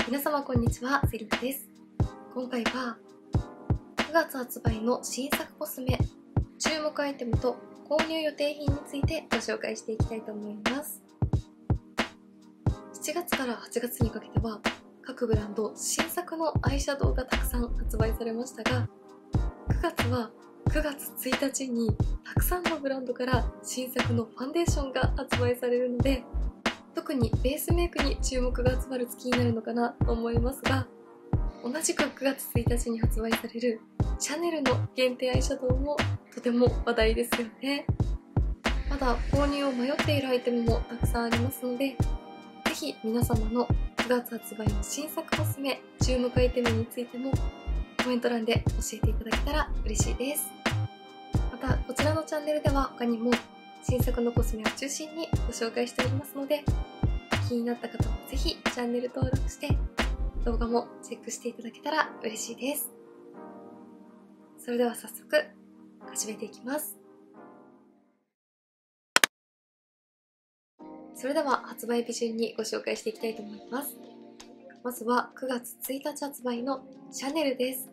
皆様こんにちは、セリナです。今回は9月発売の新作コスメ、注目アイテムと購入予定品についてご紹介していきたいと思います。7月から8月にかけては各ブランド新作のアイシャドウがたくさん発売されましたが、9月は9月1日にたくさんのブランドから新作のファンデーションが発売されるので、特にベースメイクに注目が集まる月になるのかなと思いますが、同じく9月1日に発売されるシャネルの限定アイシャドウもとても話題ですよね。まだ購入を迷っているアイテムもたくさんありますので、ぜひ皆様の9月発売の新作コスメ、注目アイテムについてもコメント欄で教えていただけたら嬉しいです。またこちらのチャンネルでは他にも新作のコスメを中心にご紹介しておりますので、気になった方はぜひチャンネル登録して動画もチェックしていただけたら嬉しいです。それでは早速始めていきます。それでは発売日順にご紹介していきたいと思います。まずは9月1日発売のシャネルです。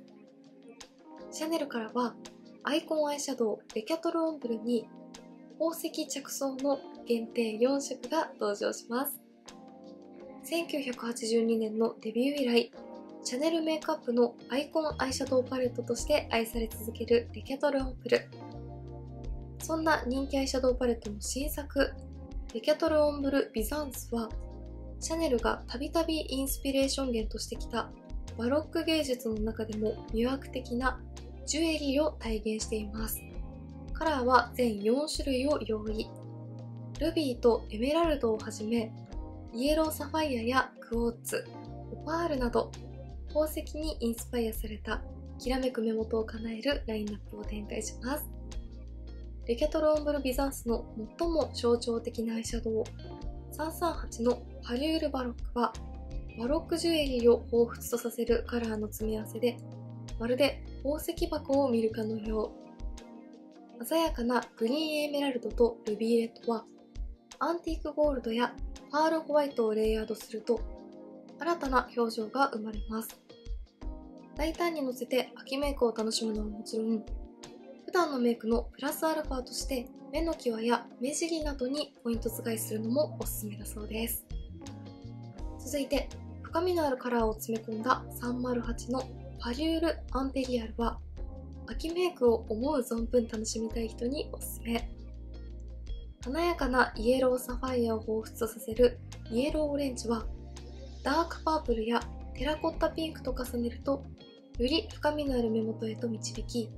シャネルからはアイコンアイシャドウレキャトルオンブルに宝石着想の限定4色が登場します。1982年のデビュー以来、シャネルメイクアップのアイコンアイシャドウパレットとして愛され続けるレキャトルオンブル。そんな人気アイシャドウパレットの新作、レキャトルオンブルビザンスは、シャネルがたびたびインスピレーション源としてきたバロック芸術の中でも魅惑的なジュエリーを体現しています。カラーは全4種類を用意。ルビーとエメラルドをはじめ、イエローサファイアやクォーツ、オパールなど宝石にインスパイアされたきらめく目元を叶えるラインナップを展開します。レキャトルオンブルビザンスの最も象徴的なアイシャドウ338のパリュールバロックは、バロックジュエリーを彷彿とさせるカラーの組み合わせで、まるで宝石箱を見るかのよう。鮮やかなグリーンエメラルドとルビーレッドは、アンティークゴールドやパールホワイトをレイヤードすると新たな表情が生まれます。大胆にのせて秋メイクを楽しむのはもちろん、普段のメイクのプラスアルファとして目の際や目尻などにポイント使いするのもおすすめだそうです。続いて深みのあるカラーを詰め込んだ308のパリュールアンペリアルは、秋メイクを思う存分楽しみたい人におすすめ。華やかなイエローサファイアを彷彿とさせるイエローオレンジは、ダークパープルやテラコッタピンクと重ねるとより深みのある目元へと導き、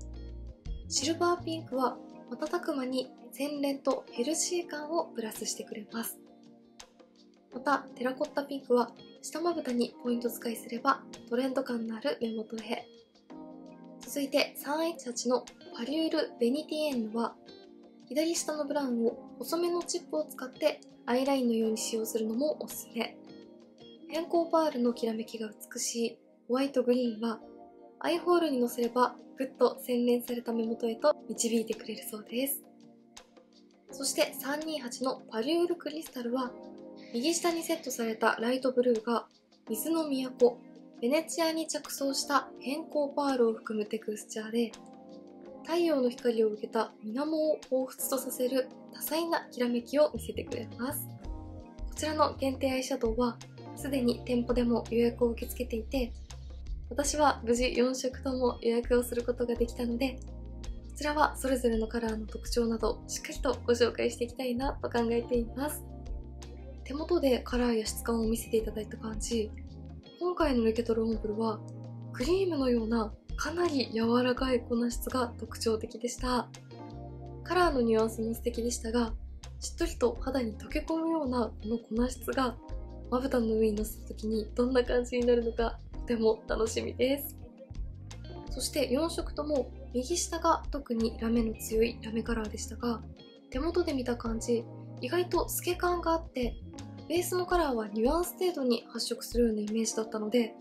シルバーピンクは瞬く間に洗練とヘルシー感をプラスしてくれます。またテラコッタピンクは下まぶたにポイント使いすればトレンド感のある目元へ。続いて318のパリュールベニティエンヌは、左下のブラウンを細めのチップを使ってアイラインのように使用するのもおすすめ。偏光パールのきらめきが美しいホワイトグリーンは、アイホールにのせればぐっと洗練された目元へと導いてくれるそうです。そして328のパリュールクリスタルは、右下にセットされたライトブルーが水の都ベネチアに着想した偏光パールを含むテクスチャーで、太陽の光を受けた水面を彷彿とさせる多彩なきらめきを見せてくれます。こちらの限定アイシャドウはすでに店舗でも予約を受け付けていて、私は無事4色とも予約をすることができたので、こちらはそれぞれのカラーの特徴などしっかりとご紹介していきたいなと考えています。手元でカラーや質感を見せていただいた感じ、今回のレキャトルオンブルはクリームのようなかなり柔らかい粉質が特徴的でした。カラーのニュアンスも素敵でしたが、しっとりと肌に溶け込むようなこの粉質がまぶたの上にのせた時にどんな感じになるのかとても楽しみです。そして4色とも右下が特にラメの強いラメカラーでしたが、手元で見た感じ意外と透け感があって、ベースのカラーはニュアンス程度に発色するようなイメージだったので、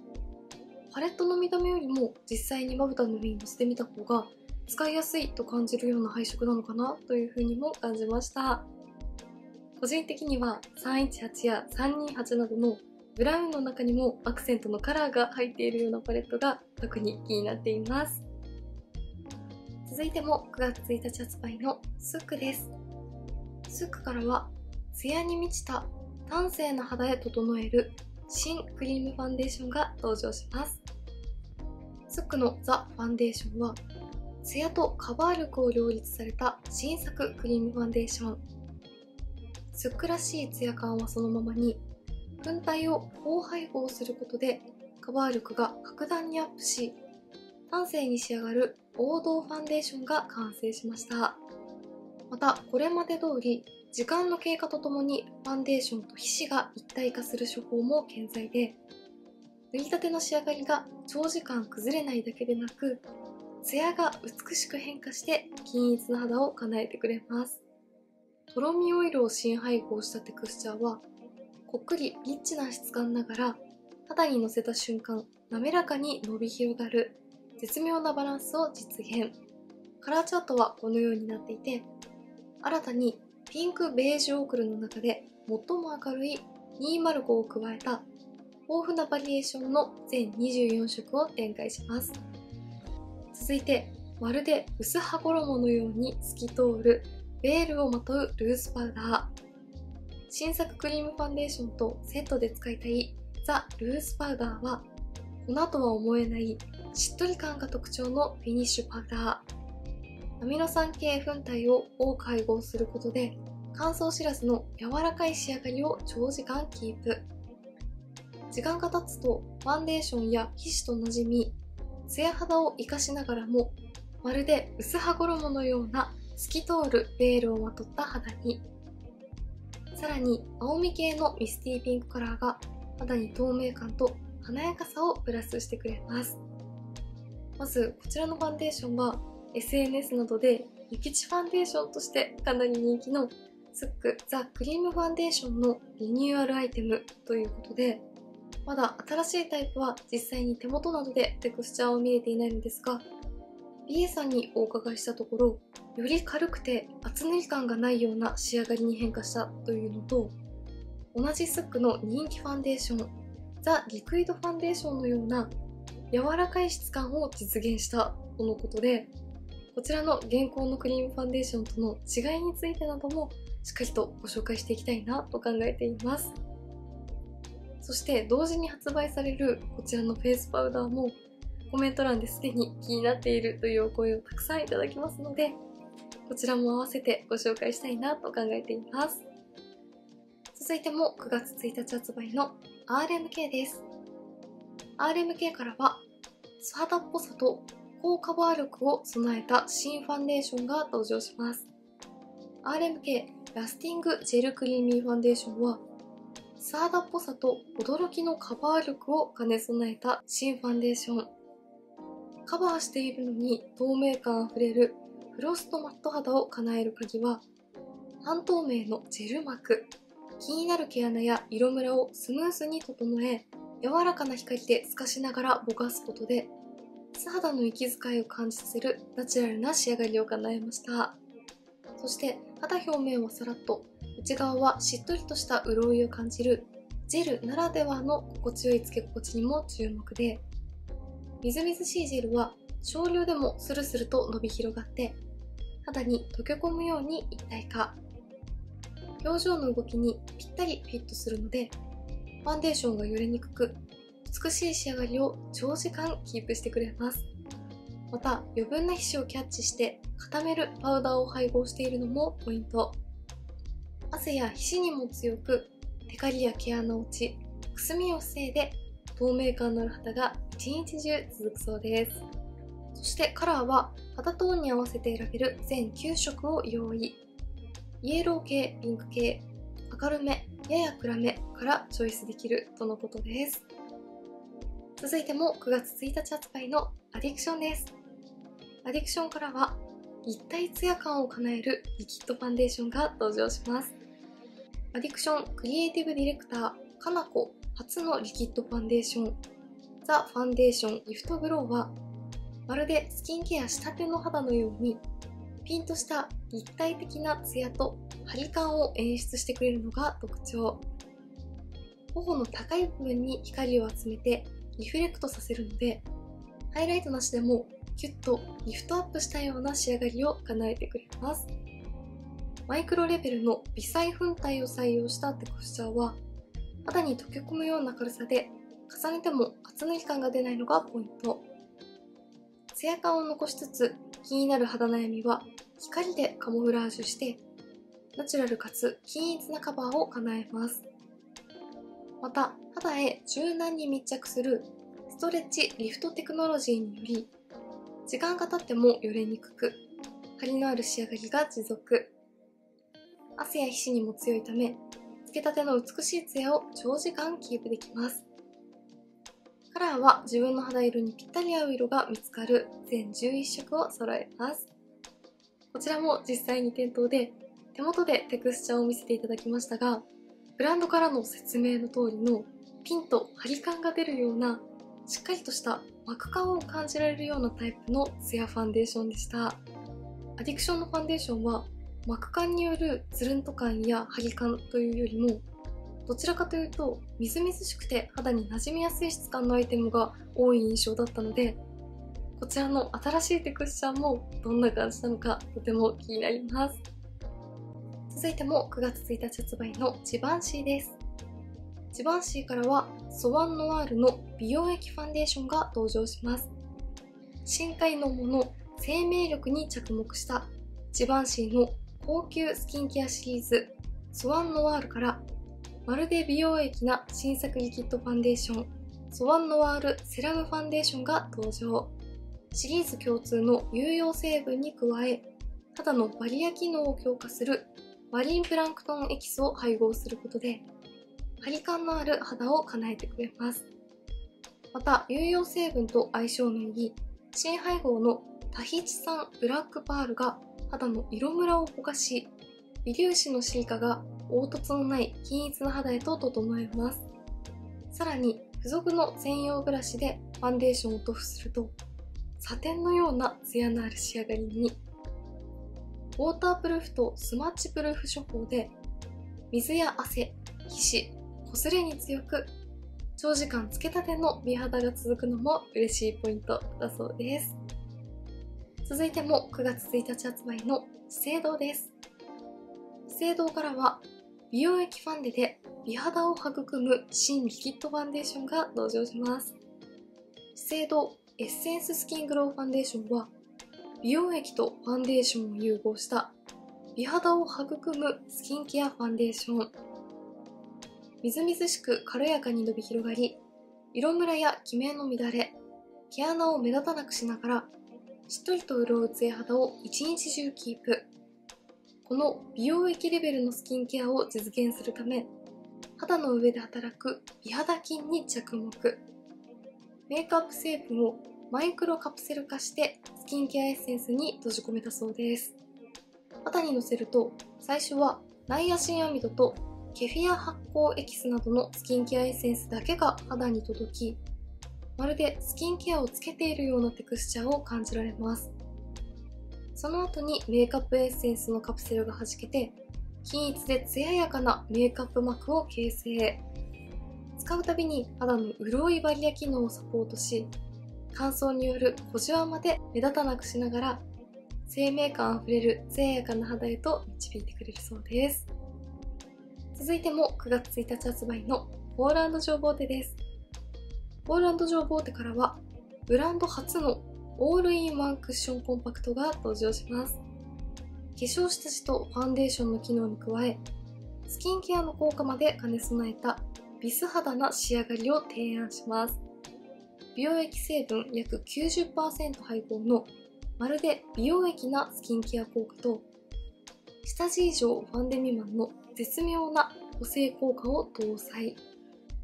パレットの見た目よりも実際にまぶたの上にのせてみた方が使いやすいと感じるような配色なのかなというふうにも感じました。個人的には318や328などのブラウンの中にもアクセントのカラーが入っているようなパレットが特に気になっています。続いても9月1日発売のスックです。スックからはツヤに満ちた端正な肌へ整える新クリームファンデーションが登場します。スックのザ・ファンデーションはツヤとカバー力を両立された新作クリームファンデーション。スックらしいツヤ感はそのままに、粉体を高配合することでカバー力が格段にアップし、端正に仕上がる王道ファンデーションが完成しました。またこれまで通り時間の経過とともにファンデーションと皮脂が一体化する手法も健在で、塗りたての仕上がりが長時間崩れないだけでなく、ツヤが美しく変化して均一な肌を叶えてくれます。とろみオイルを新配合したテクスチャーはこっくりリッチな質感ながら、肌にのせた瞬間滑らかに伸び広がる絶妙なバランスを実現。カラーチャートはこのようになっていて、新たにピンクベージュオークルの中で最も明るい205を加えた豊富なバリエーションの全24色を展開します。続いて、まるで薄葉衣のように透き通るベールをまとうルースパウダー。新作クリームファンデーションとセットで使いたいザ・ルースパウダーは、粉とは思えないしっとり感が特徴のフィニッシュパウダー。アミノ酸系粉体を多く配合することで、乾燥知らずの柔らかい仕上がりを長時間キープ。時間が経つとファンデーションや皮脂と馴染み、ツヤ肌を生かしながらも、まるで薄葉衣のような透き通るベールをまとった肌に。さらに青み系のミスティーピンクカラーが肌に透明感と華やかさをプラスしてくれます。まずこちらのファンデーションは SNS などでユキチファンデーションとしてかなり人気のスックザ・クリームファンデーションのリニューアルアイテムということで、まだ新しいタイプは実際に手元などでテクスチャーを見れていないのですが、BA さんにお伺いしたところ、より軽くて厚塗り感がないような仕上がりに変化したというのと、同じスックの人気ファンデーションザ・リクイドファンデーションのような柔らかい質感を実現したとのことで、こちらの現行のクリームファンデーションとの違いについてなどもしっかりとご紹介していきたいなと考えています。そして同時に発売されるこちらのフェイスパウダーもコメント欄ですでに気になっているというお声をたくさんいただきますので、こちらも合わせてご紹介したいなと考えています。続いても9月1日発売の RMK です。RMK からは素肌っぽさと高カバー力を備えた新ファンデーションが登場します。RMK ラスティングジェルクリーミーファンデーションは素肌っぽさと驚きのカバー力を兼ね備えた新ファンデーション。カバーしているのに透明感あふれるフロストマット肌を叶える鍵は、半透明のジェル膜。気になる毛穴や色ムラをスムースに整え、柔らかな光で透かしながらぼかすことで、素肌の息遣いを感じさせるナチュラルな仕上がりを叶えました。そして肌表面はさらっと、内側はしっとりとした潤いを感じるジェルならではの心地よいつけ心地にも注目で、みずみずしいジェルは少量でもスルスルと伸び広がって肌に溶け込むように一体化。表情の動きにぴったりフィットするので、ファンデーションがよれにくく美しい仕上がりを長時間キープしてくれます。また余分な皮脂をキャッチして固めるパウダーを配合しているのもポイント。汗や皮脂にも強く、テカリや毛穴落ち、くすみを防いで透明感のある肌が一日中続くそうです。そしてカラーは肌トーンに合わせて選べる全9色を用意。イエロー系、ピンク系、明るめ、やや暗めからチョイスできるとのことです。続いても9月1日発売のアディクションです。アディクションからは立体ツヤ感を叶えるリキッドファンデーションが登場します。アディクションクリエイティブディレクターかなこ初のリキッドファンデーションザ・ファンデーションリフトグローは、まるでスキンケアしたての肌のようにピンとした立体的なツヤと張り感を演出してくれるのが特徴。頬の高い部分に光を集めてリフレクトさせるので、ハイライトなしでもキュッとリフトアップしたような仕上がりを叶えてくれます。マイクロレベルの微細粉体を採用したテクスチャーは、肌に溶け込むような軽さで重ねても厚塗り感が出ないのがポイント。ツヤ感を残しつつ気になる肌悩みは光でカモフラージュしてナチュラルかつ均一なカバーを叶えます。また肌へ柔軟に密着するストレッチリフトテクノロジーにより時間が経ってもよれにくく張りのある仕上がりが持続。汗や皮脂にも強いためつけたての美しいツヤを長時間キープできます。カラーは自分の肌色にぴったり合う色が見つかる全11色を揃えます。こちらも実際に店頭で手元でテクスチャーを見せていただきましたが、ブランドからの説明の通りのピンと張り感が出るようなしっかりとした膜感を感じられるようなタイプのツヤファンデーションでした。アディクションのファンデーションは膜感によるつるんと感や張り感というよりもどちらかというとみずみずしくて肌に馴染みやすい質感のアイテムが多い印象だったので、こちらの新しいテクスチャーもどんな感じなのかとても気になります。続いても9月1日発売のジバンシーです。ジバンシーからはソワンノワールの美容液ファンデーションが登場します。深海のもの生命力に着目したジバンシーの高級スキンケアシリーズソワンノワールからまるで美容液な新作リキッドファンデーションソワンノワールセラムファンデーションが登場。シリーズ共通の有用成分に加え肌のバリア機能を強化するマリンプランクトンエキスを配合することで張り感のある肌を叶えてくれます。また有用成分と相性のいい新配合のタヒチ酸ブラックパールが肌の色ムラをぼかし、微粒子のシリカが凹凸のない均一な肌へと整えます。さらに付属の専用ブラシでファンデーションを塗布するとサテンのようなツヤのある仕上がりに。ウォータープルーフとスマッチプルーフ処方で水や汗、皮脂、こすれに強く長時間つけたての美肌が続くのも嬉しいポイントだそうです。続いても9月1日発売の資生堂です。資生堂からは美容液ファンデで美肌を育む新リキッドファンデーションが登場します。資生堂エッセンススキングローファンデーションは美容液とファンデーションを融合した美肌を育むスキンケアファンデーション。みずみずしく軽やかに伸び広がり、色ムラやキメの乱れ、毛穴を目立たなくしながらしっとりと潤うツヤ肌を一日中キープ。この美容液レベルのスキンケアを実現するため、肌の上で働く美肌菌に着目。メイクアップ成分をマイクロカプセル化してスキンケアエッセンスに閉じ込めたそうです。肌にのせると最初はナイアシンアミドとケフィア発酵エキスなどのスキンケアエッセンスだけが肌に届き、まるでスキンケアをつけているようなテクスチャーを感じられます。その後にメイクアップエッセンスのカプセルが弾けて均一で艶やかなメイクアップ膜を形成。使うたびに肌の潤いバリア機能をサポートし、乾燥による小じわまで目立たなくしながら生命感あふれる艶やかな肌へと導いてくれるそうです。続いても9月1日発売のポール&ジョーボーテです。ポール&ジョーボーテからはブランド初のオールインワンクッションコンパクトが登場します。化粧下地とファンデーションの機能に加え、スキンケアの効果まで兼ね備えたビス肌な仕上がりを提案します。美容液成分約 90% 配合のまるで美容液なスキンケア効果と、下地以上ファンデ未満の絶妙な補正効果を搭載。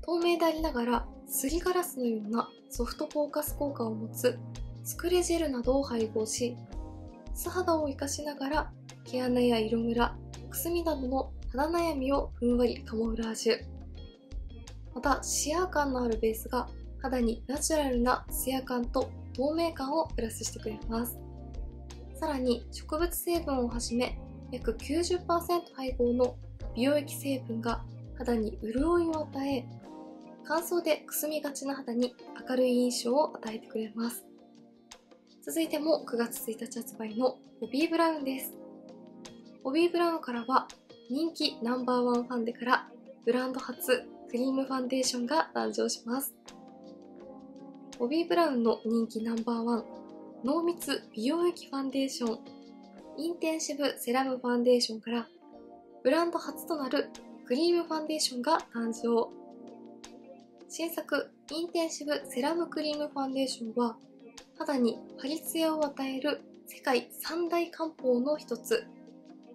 透明でありながらすりガラスのようなソフトフォーカス効果を持つスクレジェルなどを配合し、素肌を生かしながら毛穴や色ムラ、くすみなどの肌悩みをふんわりカモフラージュ。またシアー感のあるベースが肌にナチュラルなツヤ感と透明感をプラスしてくれます。さらに植物成分をはじめ約 90% 配合の美容液成分が肌に潤いを与え、乾燥でくすみがちな肌に明るい印象を与えてくれます。続いても9月1日発売のボビーブラウンです。ボビーブラウンからは人気ナンバーワンファンデからブランド初クリームファンデーションが誕生します。ボビーブラウンの人気ナンバーワン濃密美容液ファンデーションインテンシブセラムファンデーションからブランド初となるクリームファンデーションが誕生。新作インテンシブセラムクリームファンデーションは肌にハリツヤを与える世界三大漢方の一つ。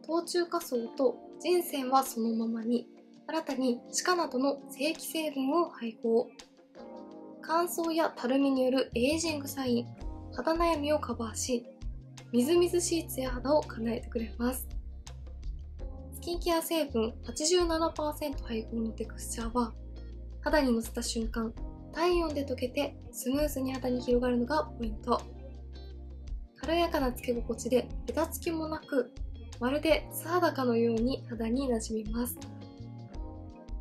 冬虫夏草と人参はそのままに、新たに歯科などの正規成分を配合。乾燥やたるみによるエイジングサイン、肌悩みをカバーし、みずみずしいツヤ肌を叶えてくれます。スキンケア成分 87% 配合のテクスチャーは、肌にのせた瞬間、体温で溶けてスムーズに肌に広がるのがポイント。軽やかなつけ心地でベタつきもなく、まるで素肌かのように肌に馴染みます。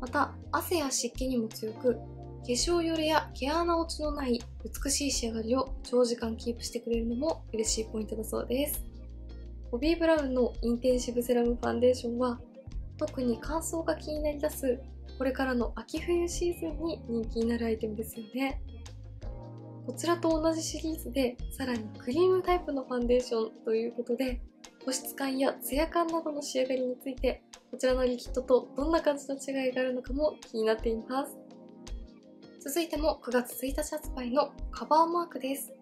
また、汗や湿気にも強く、化粧よれや毛穴落ちのない美しい仕上がりを長時間キープしてくれるのも嬉しいポイントだそうです。ボビーブラウンのインテンシブセラムファンデーションは、特に乾燥が気になりだすこれからの秋冬シーズンに人気になるアイテムですよね。こちらと同じシリーズでさらにクリームタイプのファンデーションということで、保湿感やツヤ感などの仕上がりについてこちらのリキッドとどんな感じの違いがあるのかも気になっています。続いても9月1日発売のカバーマークです。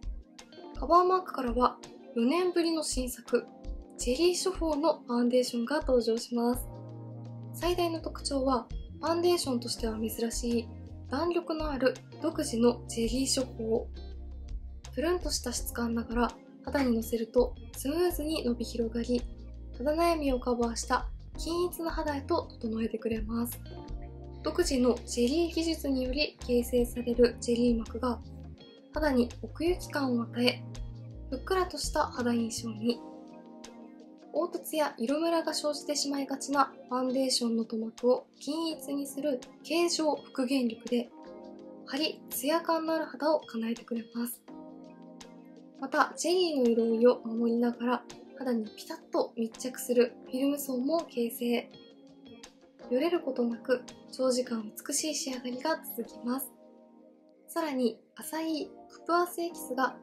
カバーマークからは4年ぶりの新作ジェリー処方のファンデーションが登場します。最大の特徴はファンデーションとしては珍しい弾力のある独自のジェリー処方。プルンとした質感ながら肌にのせるとスムーズに伸び広がり、肌悩みをカバーした均一な肌へと整えてくれます。独自のジェリー技術により形成されるジェリー膜が肌に奥行き感を与え、ふっくらとした肌印象に。凹凸や色ムラが生じてしまいがちなファンデーションの塗膜を均一にする形状復元力で、ハリ・ツヤ感のある肌を叶えてくれます。また、ジェリーの潤いを守りながら肌にピタッと密着するフィルム層も形成。よれることなく長時間美しい仕上がりが続きます。さらに、浅いクプアスエキスが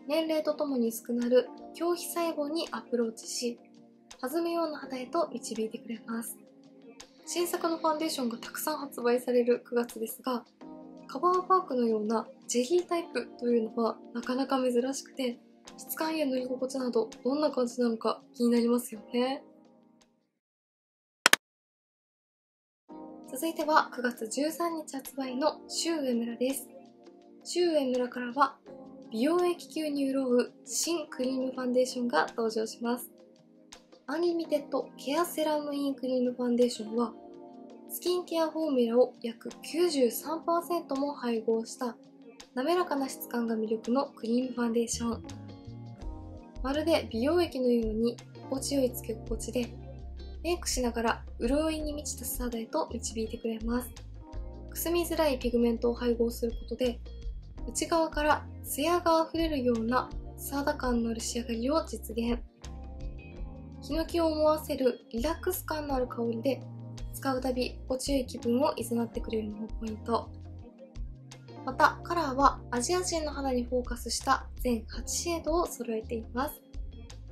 年齢とともに薄くなる表皮細胞にアプローチし、弾むような肌へと導いてくれます。新作のファンデーションがたくさん発売される9月ですが、カバーパークのようなジェリータイプというのはなかなか珍しくて、質感や塗り心地などどんな感じなのか気になりますよね。続いては9月13日発売のシュウエムラです。シュウエムラからは美容液級に潤う新クリームファンデーションが登場します。アンリミテッドケアセラムインクリームファンデーションはスキンケアフォーミュラを約 93% も配合した滑らかな質感が魅力のクリームファンデーション。まるで美容液のように心地よいつけ心地で、メイクしながら潤いに満ちた素肌へと導いてくれます。くすみづらいピグメントを配合することで、内側からツヤがあふれるような素肌感のある仕上がりを実現。ヒノキを思わせるリラックス感のある香りで、使うたび心地よい気分を誘ってくれるのもポイント。またカラーはアジア人の肌にフォーカスした全8シェードを揃えています。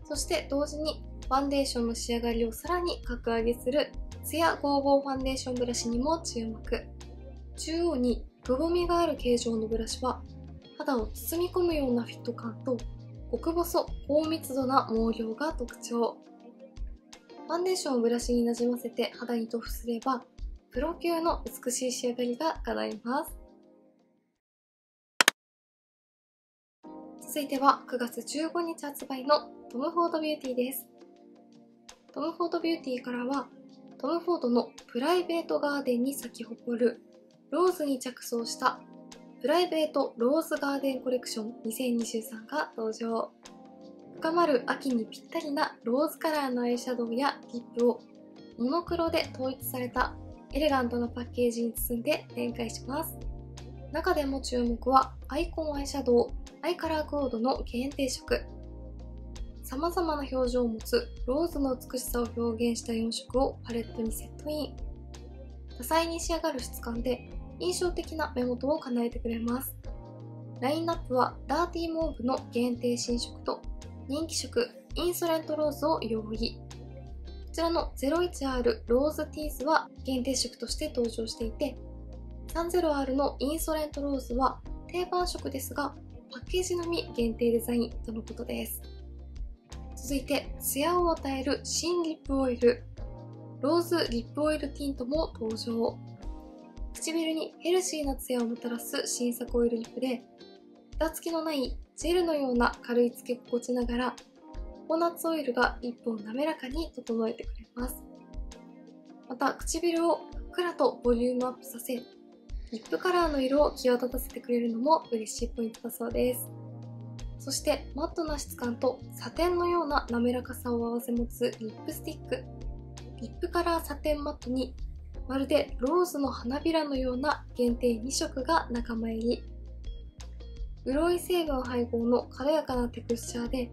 そして同時にファンデーションの仕上がりをさらに格上げするツヤ55ファンデーションブラシにも注目。中央にくぼみがある形状のブラシは肌を包み込むようなフィット感と極細高密度な毛量が特徴。ファンデーションをブラシになじませて肌に塗布すればプロ級の美しい仕上がりが叶います。続いては9月15日発売のトム・フォードビューティーです。トム・フォードビューティーからはトム・フォードのプライベートガーデンに咲き誇るローズに着想したプライベートローズガーデンコレクション2023が登場。深まる秋にぴったりなローズカラーのアイシャドウやリップをモノクロで統一されたエレガントなパッケージに包んで展開します。中でも注目はアイコンアイシャドウ、アイカラーコードの限定色。様々な表情を持つローズの美しさを表現した4色をパレットにセットイン。多彩に仕上がる質感で印象的な目元を叶えてくれます。ラインナップはダーティーモーブの限定新色と人気色インソレントローズを用意。こちらの 01R ローズティーズは限定色として登場していて、30R のインソレントローズは定番色ですがパッケージのみ限定デザインとのことです。続いてツヤを与える新リップオイル、ローズリップオイルティントも登場。唇にヘルシーなツヤをもたらす新作オイルリップで、蓋付きのないジェルのような軽いつけ心地ながらココナッツオイルがリップを滑らかに整えてくれます。また唇をふっくらとボリュームアップさせ、リップカラーの色を際立たせてくれるのも嬉しいポイントだそうです。そしてマットな質感とサテンのような滑らかさを併せ持つリップスティック。リップカラーサテンマットにまるでローズの花びらのような限定2色が仲間入り。潤い成分配合の軽やかなテクスチャーで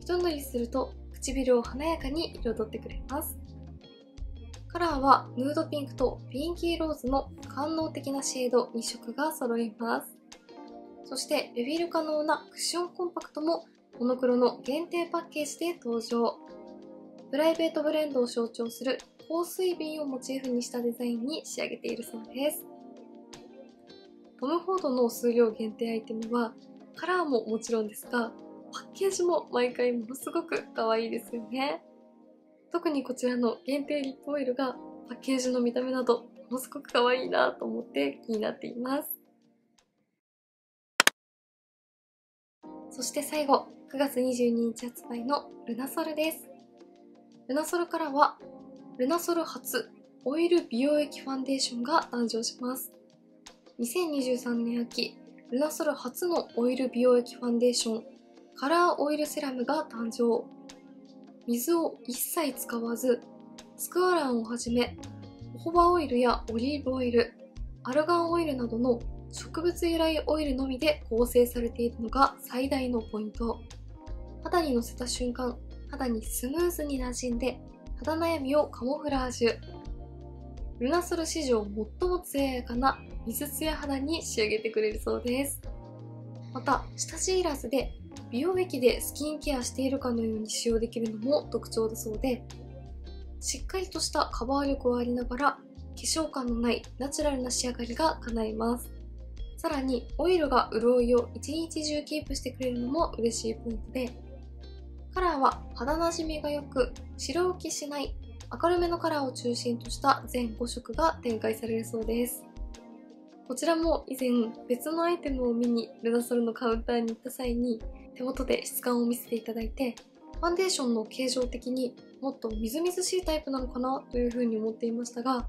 一塗りすると唇を華やかに彩ってくれます。カラーはヌードピンクとピンキーローズの官能的なシェード2色が揃います。そしてレフィル可能なクッションコンパクトもモノクロの限定パッケージで登場。プライベートブレンドを象徴する香水瓶をモチーフにしたデザインに仕上げているそうです。トム・フォードの数量限定アイテムはカラーももちろんですが、パッケージも毎回ものすごく可愛いですよね。特にこちらの限定リップオイルがパッケージの見た目などものすごく可愛いなと思って気になっています。そして最後、9月22日発売のルナソルです。ルナソルからはルナソル初オイル美容液ファンデーションが誕生します。2023年秋、ルナソル初のオイル美容液ファンデーションカラーオイルセラムが誕生。水を一切使わず、スクワランをはじめ、ホホバオイルやオリーブオイル、アルガンオイルなどの植物由来オイルのみで構成されているのが最大のポイント。肌にのせた瞬間、肌にスムーズに馴染んで、肌悩みをカモフラージュ。ルナソル史上最も艶やかな水ツヤ肌に仕上げてくれるそうです。また、下地いらずで美容液でスキンケアしているかのように使用できるのも特徴だそうで、しっかりとしたカバー力はありながら、化粧感のないナチュラルな仕上がりが叶います。さらに、オイルが潤いを一日中キープしてくれるのも嬉しいポイントで、カラーは肌なじみが良く、白浮きしない明るめのカラーを中心とした全5色が展開されるそうです。こちらも以前別のアイテムを見にルナソルのカウンターに行った際に手元で質感を見せていただいて、ファンデーションの形状的にもっとみずみずしいタイプなのかなというふうに思っていましたが、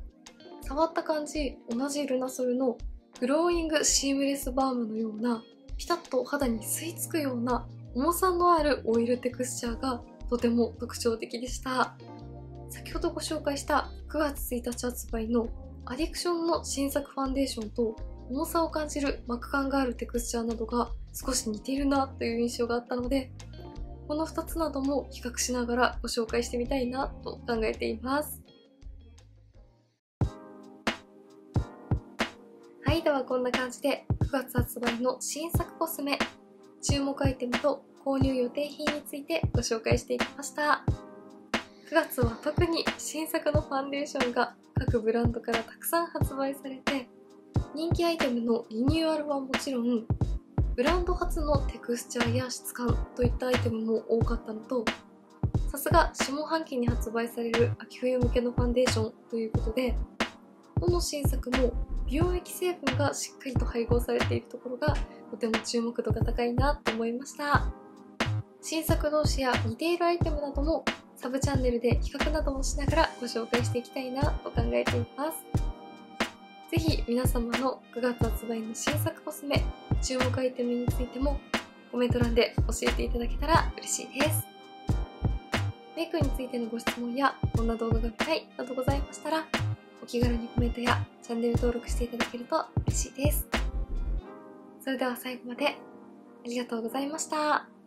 触った感じ同じルナソルのグローイングシームレスバームのようなピタッと肌に吸い付くような重さのあるオイルテクスチャーがとても特徴的でした。先ほどご紹介した9月1日発売のアディクションの新作ファンデーションと重さを感じる膜感があるテクスチャーなどが少し似ているなという印象があったので、この2つなども比較しながらご紹介してみたいなと考えています。はい、ではこんな感じで9月発売の新作コスメ、注目アイテムと購入予定品についてご紹介していきました。9月は特に新作のファンデーションが各ブランドからたくさん発売されて、人気アイテムのリニューアルはもちろん、ブランド初のテクスチャーや質感といったアイテムも多かったのと、さすが下半期に発売される秋冬向けのファンデーションということで、どの新作も美容液成分がしっかりと配合されているところがとても注目度が高いなと思いました。新作同士や似ているアイテムなどもサブチャンネルで比較などもしながらご紹介していきたいなと考えています。ぜひ皆様の9月発売の新作コスメ、注目アイテムについてもコメント欄で教えていただけたら嬉しいです。メイクについてのご質問やこんな動画が見たいなどございましたら、お気軽にコメントやチャンネル登録していただけると嬉しいです。それでは最後までありがとうございました。